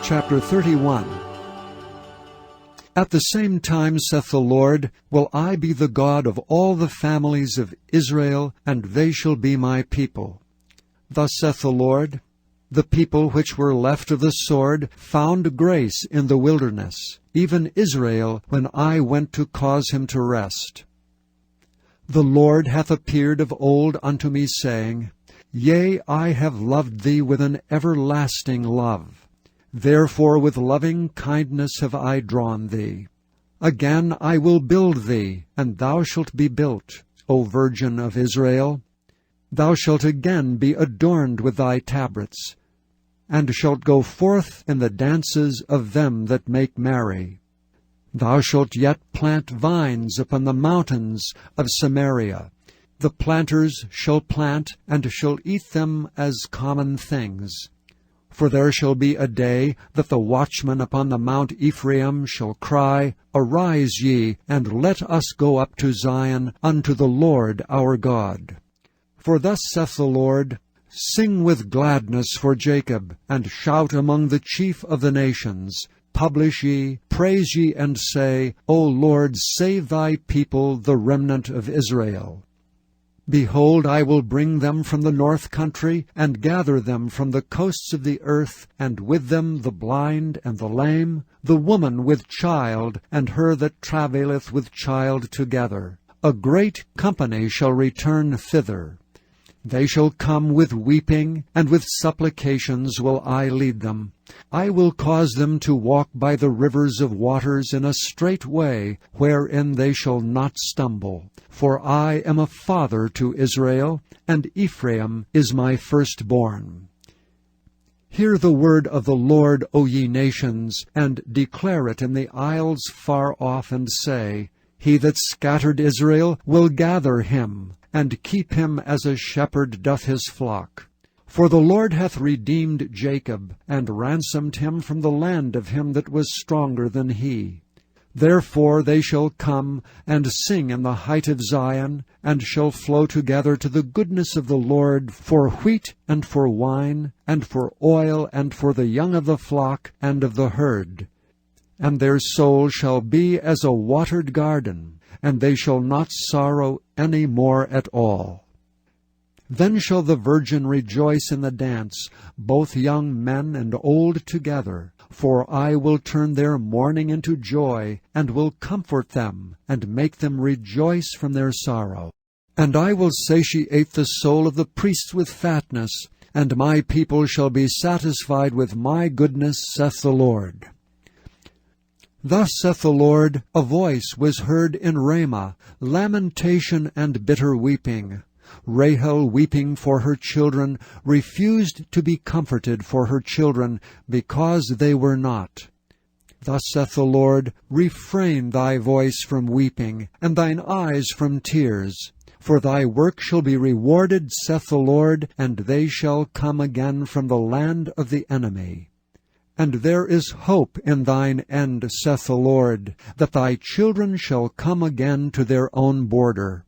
Chapter 31. At the same time, saith the Lord, will I be the God of all the families of Israel, and they shall be my people. Thus saith the Lord, the people which were left of the sword found grace in the wilderness, even Israel, when I went to cause him to rest. The Lord hath appeared of old unto me, saying, Yea, I have loved thee with an everlasting love. Therefore with loving kindness have I drawn thee. Again I will build thee, and thou shalt be built, O Virgin of Israel. Thou shalt again be adorned with thy tabrets, and shalt go forth in the dances of them that make merry. Thou shalt yet plant vines upon the mountains of Samaria. The planters shall plant, and shall eat them as common things. For there shall be a day that the watchmen upon the Mount Ephraim shall cry, Arise ye, and let us go up to Zion, unto the Lord our God. For thus saith the Lord, Sing with gladness for Jacob, and shout among the chief of the nations. Publish ye, praise ye, and say, O Lord, save thy people, the remnant of Israel. Behold, I will bring them from the north country, and gather them from the coasts of the earth, and with them the blind and the lame, the woman with child, and her that travaileth with child together. A great company shall return thither. They shall come with weeping, and with supplications will I lead them. I will cause them to walk by the rivers of waters in a straight way, wherein they shall not stumble. For I am a father to Israel, and Ephraim is my firstborn. Hear the word of the Lord, O ye nations, and declare it in the isles far off, and say, He that scattered Israel will gather him, and keep him as a shepherd doth his flock. For the Lord hath redeemed Jacob, and ransomed him from the land of him that was stronger than he. Therefore they shall come and sing in the height of Zion, and shall flow together to the goodness of the Lord, for wheat and for wine, and for oil, and for the young of the flock and of the herd. And their soul shall be as a watered garden, and they shall not sorrow any more at all. Then shall the virgin rejoice in the dance, both young men and old together. For I will turn their mourning into joy, and will comfort them, and make them rejoice from their sorrow. And I will satiate the soul of the priests with fatness, and my people shall be satisfied with my goodness, saith the Lord. Thus saith the Lord, a voice was heard in Ramah, lamentation and bitter weeping. Rahel, weeping for her children, refused to be comforted for her children, because they were not. Thus saith the Lord, Refrain thy voice from weeping, and thine eyes from tears. For thy work shall be rewarded, saith the Lord, and they shall come again from the land of the enemy. And there is hope in thine end, saith the Lord, that thy children shall come again to their own border.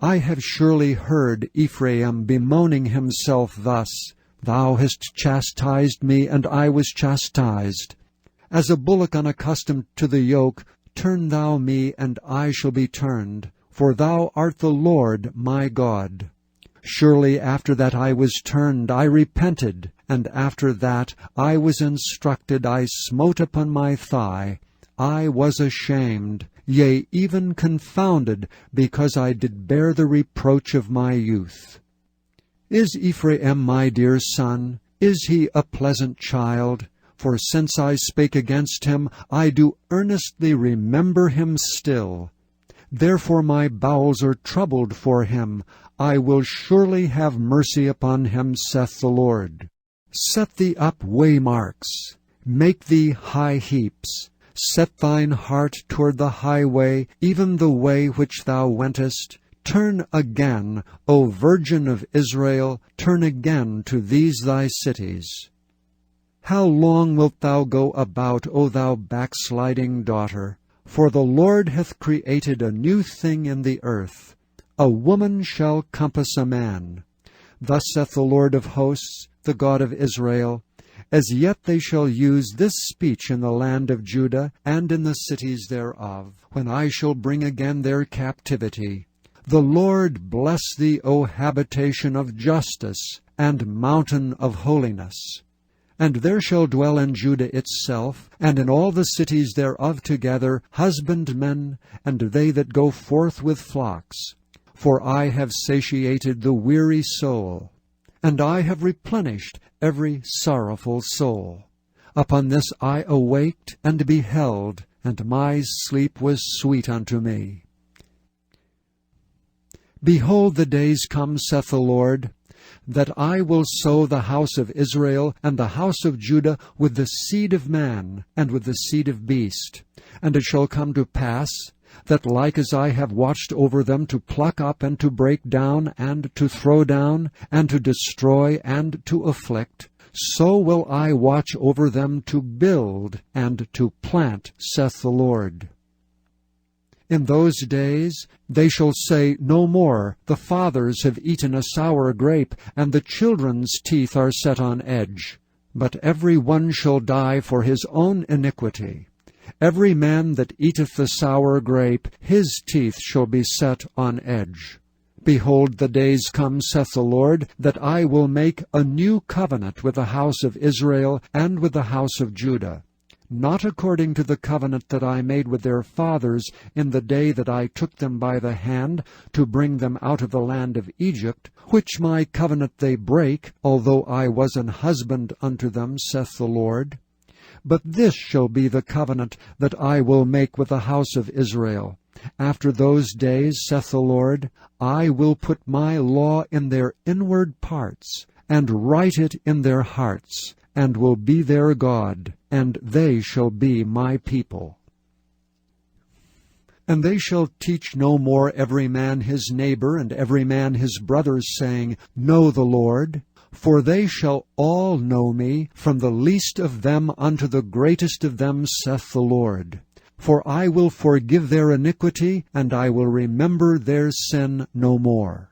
I have surely heard Ephraim bemoaning himself thus, Thou hast chastised me, and I was chastised. As a bullock unaccustomed to the yoke, turn thou me, and I shall be turned, for thou art the Lord my God. Surely after that I was turned, I repented, and after that I was instructed, I smote upon my thigh. I was ashamed, yea, even confounded, because I did bear the reproach of my youth. Is Ephraim my dear son? Is he a pleasant child? For since I spake against him, I do earnestly remember him still. Therefore my bowels are troubled for him. I will surely have mercy upon him, saith the Lord. Set thee up waymarks, make thee high heaps. Set thine heart toward the highway, even the way which thou wentest. Turn again, O Virgin of Israel, turn again to these thy cities. How long wilt thou go about, O thou backsliding daughter? For the Lord hath created a new thing in the earth. A woman shall compass a man. Thus saith the Lord of hosts, the God of Israel, As yet they shall use this speech in the land of Judah and in the cities thereof, when I shall bring again their captivity. The Lord bless thee, O habitation of justice, and mountain of holiness. And there shall dwell in Judah itself, and in all the cities thereof together, husbandmen, and they that go forth with flocks. For I have satiated the weary soul, and I have replenished every sorrowful soul. Upon this I awaked and beheld, and my sleep was sweet unto me. Behold, the days come, saith the Lord, that I will sow the house of Israel and the house of Judah with the seed of man and with the seed of beast. And it shall come to pass, that like as I have watched over them to pluck up and to break down and to throw down and to destroy and to afflict, so will I watch over them to build and to plant, saith the Lord. In those days they shall say no more, the fathers have eaten a sour grape, and the children's teeth are set on edge. But every one shall die for his own iniquity. Every man that eateth the sour grape, his teeth shall be set on edge. Behold, the days come, saith the Lord, that I will make a new covenant with the house of Israel and with the house of Judah, not according to the covenant that I made with their fathers in the day that I took them by the hand to bring them out of the land of Egypt, which my covenant they break, although I was an husband unto them, saith the Lord. But this shall be the covenant that I will make with the house of Israel. After those days, saith the Lord, I will put my law in their inward parts, and write it in their hearts, and will be their God, and they shall be my people. And they shall teach no more every man his neighbor and every man his brother, saying, Know the Lord. For they shall all know me, from the least of them unto the greatest of them, saith the Lord. For I will forgive their iniquity, and I will remember their sin no more.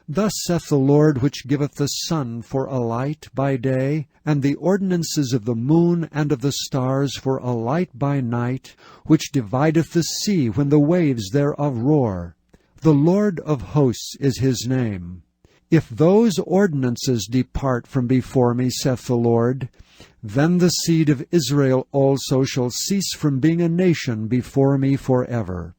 Thus saith the Lord, which giveth the sun for a light by day, and the ordinances of the moon and of the stars for a light by night, which divideth the sea when the waves thereof roar. The Lord of hosts is his name. If those ordinances depart from before me, saith the Lord, then the seed of Israel also shall cease from being a nation before me forever.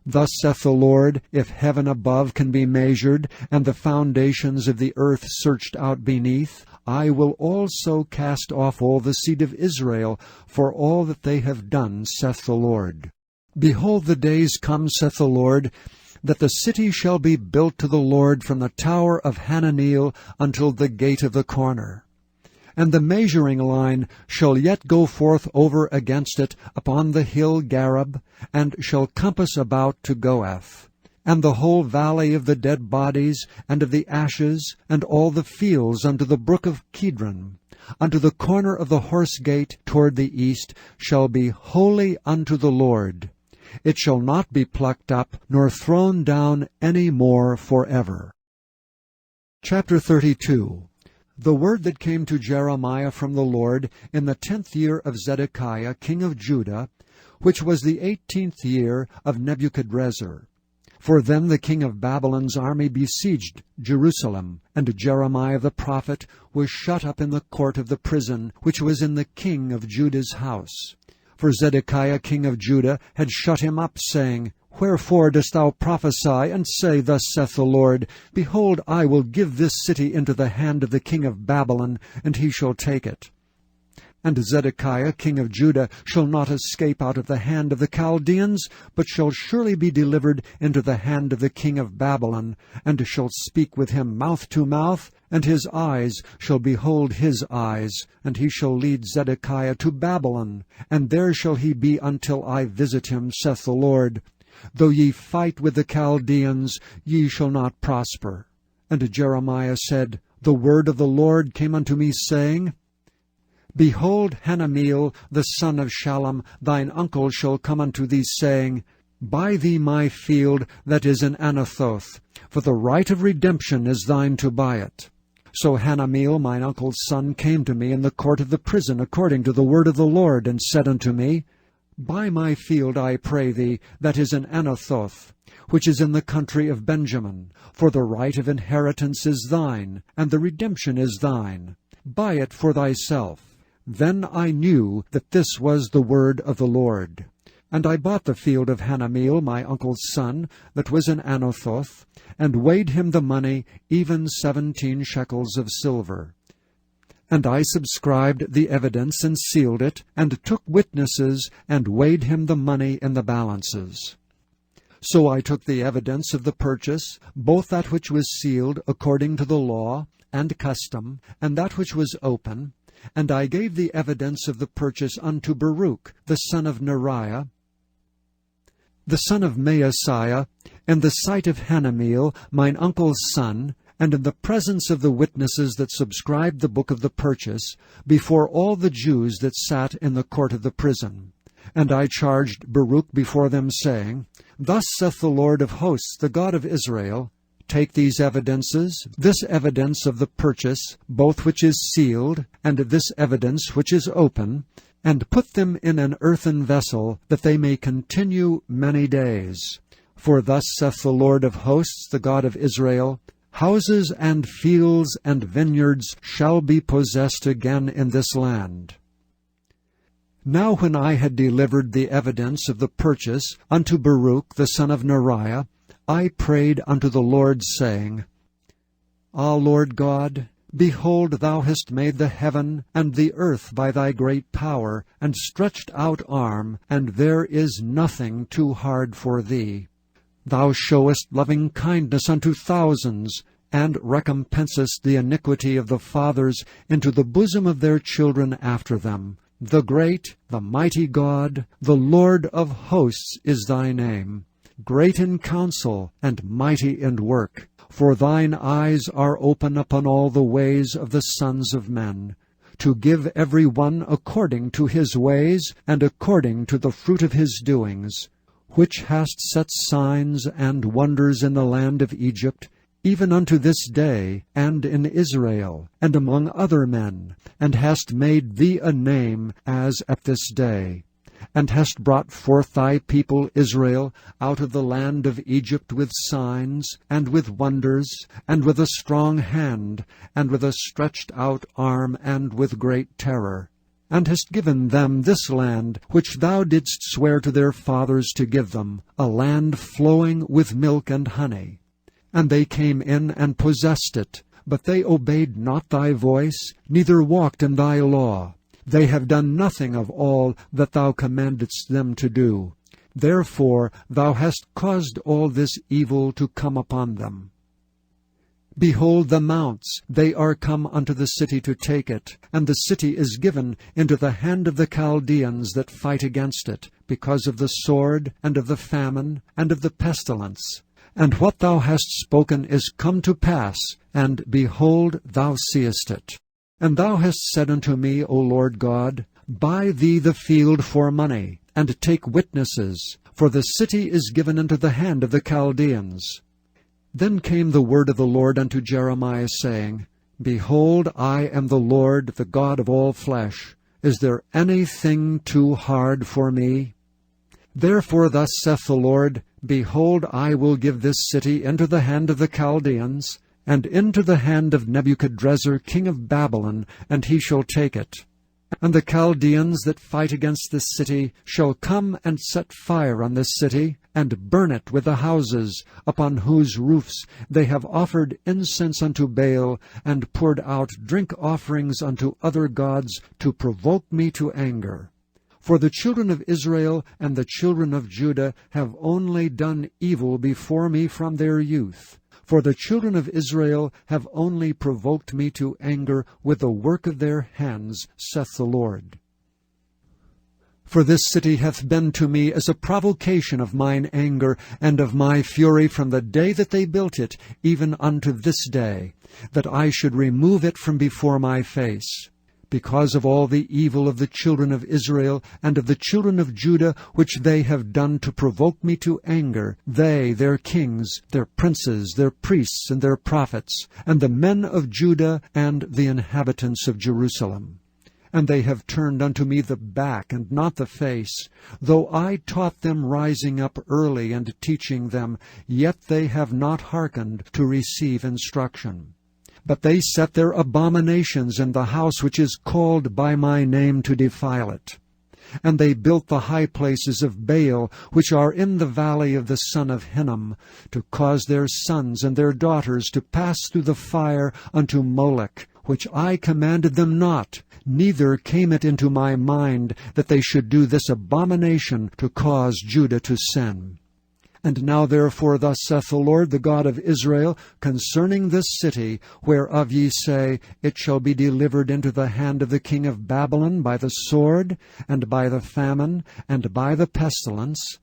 Thus saith the Lord, if heaven above can be measured, and the foundations of the earth searched out beneath, I will also cast off all the seed of Israel for all that they have done, saith the Lord. Behold, the days come, saith the Lord, that the city shall be built to the Lord from the tower of Hananeel until the gate of the corner. And the measuring line shall yet go forth over against it upon the hill Gareb, and shall compass about to Goath. And the whole valley of the dead bodies, and of the ashes, and all the fields unto the brook of Kidron, unto the corner of the horse gate toward the east, shall be holy unto the Lord. It shall not be plucked up, nor thrown down any more forever. Chapter 32. The word that came to Jeremiah from the Lord in the 10th year of Zedekiah king of Judah, which was the 18th year of Nebuchadrezzar. For then the king of Babylon's army besieged Jerusalem, and Jeremiah the prophet was shut up in the court of the prison, which was in the king of Judah's house. For Zedekiah king of Judah had shut him up, saying, Wherefore dost thou prophesy, and say, Thus saith the Lord, Behold, I will give this city into the hand of the king of Babylon, and he shall take it. And Zedekiah king of Judah shall not escape out of the hand of the Chaldeans, but shall surely be delivered into the hand of the king of Babylon, and shall speak with him mouth to mouth, and his eyes shall behold his eyes, and he shall lead Zedekiah to Babylon, and there shall he be until I visit him, saith the Lord. Though ye fight with the Chaldeans, ye shall not prosper. And Jeremiah said, The word of the Lord came unto me, saying, Behold, Hanameel, the son of Shallum, thine uncle, shall come unto thee, saying, Buy thee my field that is in Anathoth, for the right of redemption is thine to buy it. So Hanameel mine uncle's son came to me in the court of the prison according to the word of the Lord, and said unto me, Buy my field, I pray thee, that is in Anathoth, which is in the country of Benjamin, for the right of inheritance is thine, and the redemption is thine. Buy it for thyself. Then I knew that this was the word of the Lord. And I bought the field of Hanameel my uncle's son, that was in Anathoth, and weighed him the money, even 17 shekels of silver. And I subscribed the evidence, and sealed it, and took witnesses, and weighed him the money in the balances. So I took the evidence of the purchase, both that which was sealed according to the law and custom, and that which was open, and I gave the evidence of the purchase unto Baruch, the son of Neriah, the son of Maaseiah, in the sight of Hanameel, mine uncle's son, and in the presence of the witnesses that subscribed the book of the purchase, before all the Jews that sat in the court of the prison. And I charged Baruch before them, saying, Thus saith the Lord of hosts, the God of Israel, Take these evidences, this evidence of the purchase, both which is sealed, and this evidence which is open, and put them in an earthen vessel, that they may continue many days. For thus saith the Lord of hosts, the God of Israel, Houses and fields and vineyards shall be possessed again in this land. Now when I had delivered the evidence of the purchase unto Baruch the son of Neriah, I prayed unto the Lord, saying, Ah, Lord God, behold, thou hast made the heaven and the earth by thy great power, and stretched out arm, and there is nothing too hard for thee. Thou showest loving kindness unto thousands, and recompensest the iniquity of the fathers into the bosom of their children after them. The great, the mighty God, the Lord of hosts is thy name, great in counsel, and mighty in work. For thine eyes are open upon all the ways of the sons of men, to give every one according to his ways, and according to the fruit of his doings, which hast set signs and wonders in the land of Egypt, even unto this day, and in Israel, and among other men, and hast made thee a name as at this day, and hast brought forth thy people Israel out of the land of Egypt with signs, and with wonders, and with a strong hand, and with a stretched out arm, and with great terror, and hast given them this land, which thou didst swear to their fathers to give them, a land flowing with milk and honey. And they came in and possessed it, but they obeyed not thy voice, neither walked in thy law. They have done nothing of all that thou commandedst them to do. Therefore thou hast caused all this evil to come upon them. Behold the mounts, they are come unto the city to take it, and the city is given into the hand of the Chaldeans that fight against it, because of the sword, and of the famine, and of the pestilence. And what thou hast spoken is come to pass, and behold, thou seest it. And thou hast said unto me, O Lord God, Buy thee the field for money, and take witnesses, for the city is given into the hand of the Chaldeans. Then came the word of the Lord unto Jeremiah, saying, Behold, I am the Lord, the God of all flesh. Is there anything too hard for me? Therefore thus saith the Lord, Behold, I will give this city into the hand of the Chaldeans, and into the hand of Nebuchadrezzar king of Babylon, and he shall take it. And the Chaldeans that fight against this city shall come and set fire on this city, and burn it with the houses, upon whose roofs they have offered incense unto Baal, and poured out drink offerings unto other gods, to provoke me to anger. For the children of Israel and the children of Judah have only done evil before me from their youth. For the children of Israel have only provoked me to anger with the work of their hands, saith the Lord. For this city hath been to me as a provocation of mine anger and of my fury from the day that they built it, even unto this day, that I should remove it from before my face. because of all the evil of the children of Israel and of the children of Judah, which they have done to provoke me to anger, they, their kings, their princes, their priests, and their prophets, and the men of Judah and the inhabitants of Jerusalem. And they have turned unto me the back and not the face. Though I taught them rising up early and teaching them, yet they have not hearkened to receive instruction. But they set their abominations in the house which is called by my name to defile it. And they built the high places of Baal, which are in the valley of the son of Hinnom, to cause their sons and their daughters to pass through the fire unto Molech, which I commanded them not, neither came it into my mind that they should do this abomination to cause Judah to sin. And now therefore thus saith the Lord, the God of Israel, concerning this city, whereof ye say, It shall be delivered into the hand of the king of Babylon by the sword, and by the famine, and by the pestilence,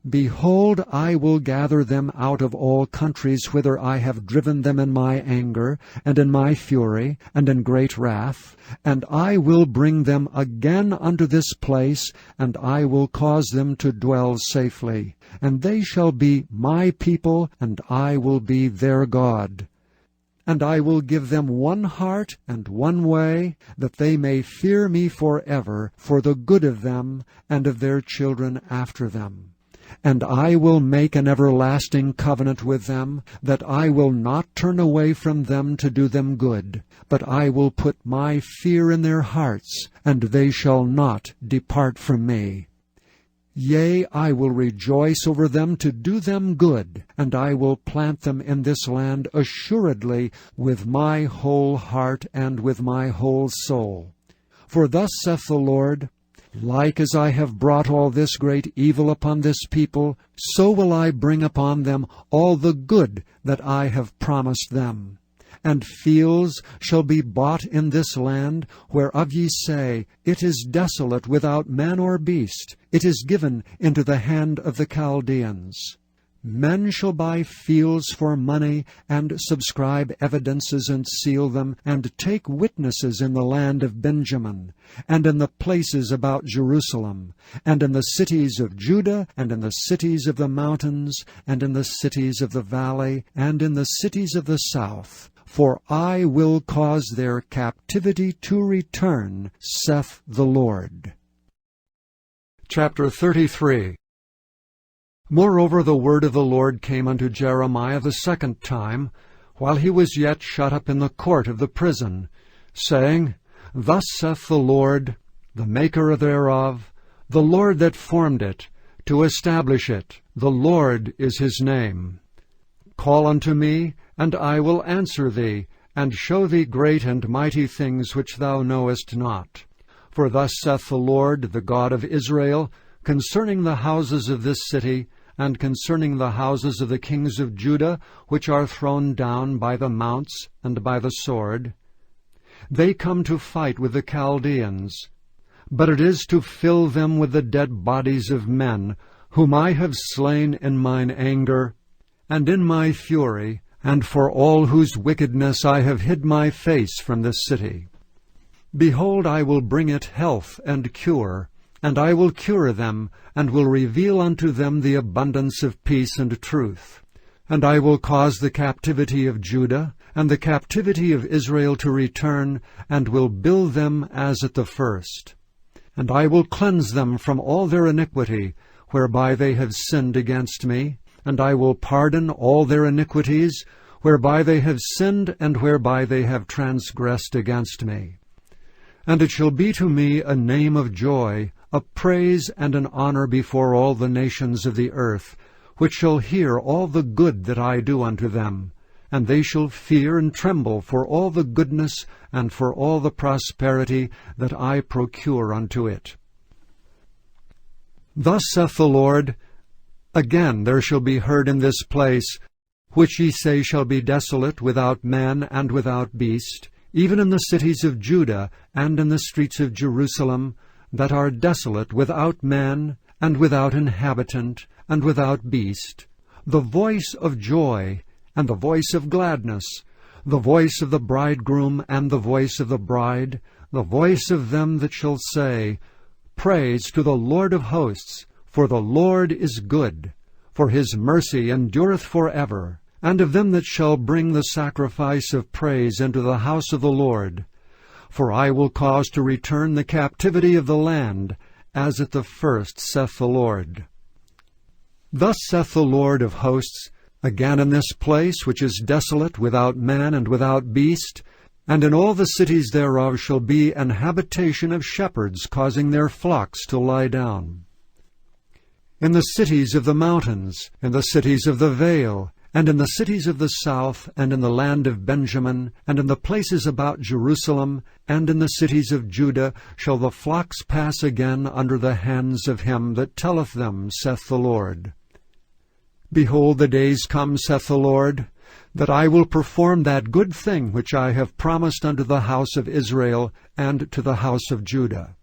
Behold, I will gather them out of all countries whither I have driven them in my anger, and in my fury, and in great wrath, and I will bring them again unto this place, and I will cause them to dwell safely. And they shall be my people, and I will be their God. And I will give them one heart and one way, that they may fear me forever, for the good of them and of their children after them. And I will make an everlasting covenant with them, that I will not turn away from them to do them good, but I will put my fear in their hearts, and they shall not depart from me. Yea, I will rejoice over them to do them good, and I will plant them in this land assuredly with my whole heart and with my whole soul. For thus saith the Lord, Like as I have brought all this great evil upon this people, so will I bring upon them all the good that I have promised them. And fields shall be bought in this land, whereof ye say, It is desolate without man or beast, it is given into the hand of the Chaldeans. Men shall buy fields for money, and subscribe evidences, and seal them, and take witnesses in the land of Benjamin, and in the places about Jerusalem, and in the cities of Judah, and in the cities of the mountains, and in the cities of the valley, and in the cities of the south. For I will cause their captivity to return, saith the Lord. Chapter 33. Moreover the word of the Lord came unto Jeremiah the second time, while he was yet shut up in the court of the prison, saying, Thus saith the Lord, the Maker thereof, the Lord that formed it, to establish it, the Lord is his name. Call unto me, and I will answer thee, and show thee great and mighty things which thou knowest not. For thus saith the Lord, the God of Israel, concerning the houses of this city, and concerning the houses of the kings of Judah, which are thrown down by the mounts and by the sword. They come to fight with the Chaldeans, but it is to fill them with the dead bodies of men, whom I have slain in mine anger, and in my fury, and for all whose wickedness I have hid my face from this city. Behold, I will bring it health and cure, and I will cure them, and will reveal unto them the abundance of peace and truth. And I will cause the captivity of Judah, and the captivity of Israel to return, and will build them as at the first. And I will cleanse them from all their iniquity, whereby they have sinned against me, and I will pardon all their iniquities, whereby they have sinned, and whereby they have transgressed against me. And it shall be to me a name of joy, a praise and an honor before all the nations of the earth, which shall hear all the good that I do unto them, and they shall fear and tremble for all the goodness and for all the prosperity that I procure unto it. Thus saith the Lord, Again there shall be heard in this place, which ye say shall be desolate, without man and without beast, even in the cities of Judah and in the streets of Jerusalem, that are desolate, without man and without inhabitant and without beast, the voice of joy and the voice of gladness, the voice of the bridegroom and the voice of the bride, the voice of them that shall say, Praise to the Lord of hosts, for the Lord is good, for his mercy endureth for ever, and of them that shall bring the sacrifice of praise into the house of the Lord. For I will cause to return the captivity of the land, as at the first, saith the Lord. Thus saith the Lord of hosts, Again in this place, which is desolate, without man and without beast, and in all the cities thereof shall be an habitation of shepherds, causing their flocks to lie down. In the cities of the mountains, in the cities of the vale, and in the cities of the south, and in the land of Benjamin, and in the places about Jerusalem, and in the cities of Judah, shall the flocks pass again under the hands of him that telleth them, saith the Lord. Behold, the days come, saith the Lord, that I will perform that good thing which I have promised unto the house of Israel and to the house of Judah.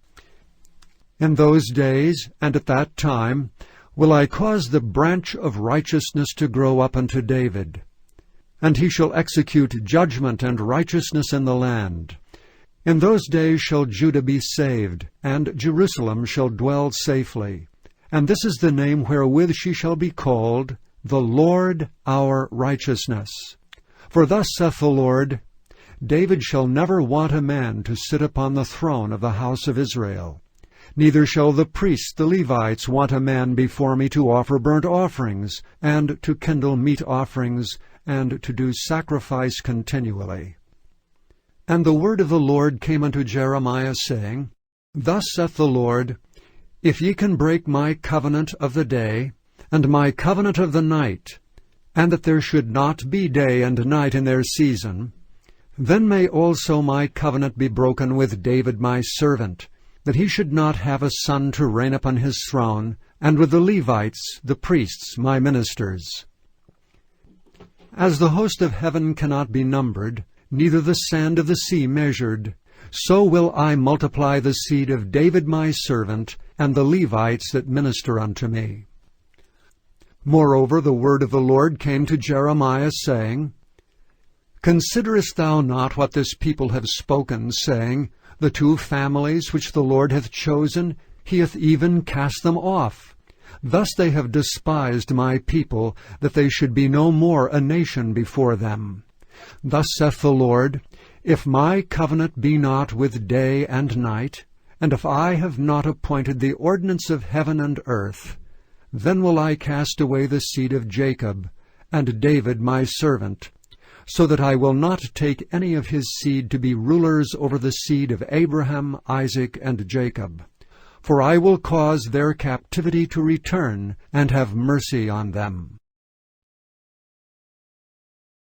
In those days, and at that time, will I cause the branch of righteousness to grow up unto David. And he shall execute judgment and righteousness in the land. In those days shall Judah be saved, and Jerusalem shall dwell safely. And this is the name wherewith she shall be called, the Lord our righteousness. For thus saith the Lord, David shall never want a man to sit upon the throne of the house of Israel. Neither shall the priests, the Levites, want a man before me to offer burnt offerings, and to kindle meat offerings, and to do sacrifice continually. And the word of the Lord came unto Jeremiah, saying, Thus saith the Lord, If ye can break my covenant of the day, and my covenant of the night, and that there should not be day and night in their season, then may also my covenant be broken with David my servant, that he should not have a son to reign upon his throne, and with the Levites, the priests, my ministers. As the host of heaven cannot be numbered, neither the sand of the sea measured, so will I multiply the seed of David my servant, and the Levites that minister unto me. Moreover, the word of the Lord came to Jeremiah, saying, Considerest thou not what this people have spoken, saying, The two families which the Lord hath chosen, he hath even cast them off. Thus they have despised my people, that they should be no more a nation before them. Thus saith the Lord, If my covenant be not with day and night, and if I have not appointed the ordinance of heaven and earth, then will I cast away the seed of Jacob, and David my servant, so that I will not take any of his seed to be rulers over the seed of Abraham, Isaac, and Jacob. For I will cause their captivity to return, and have mercy on them.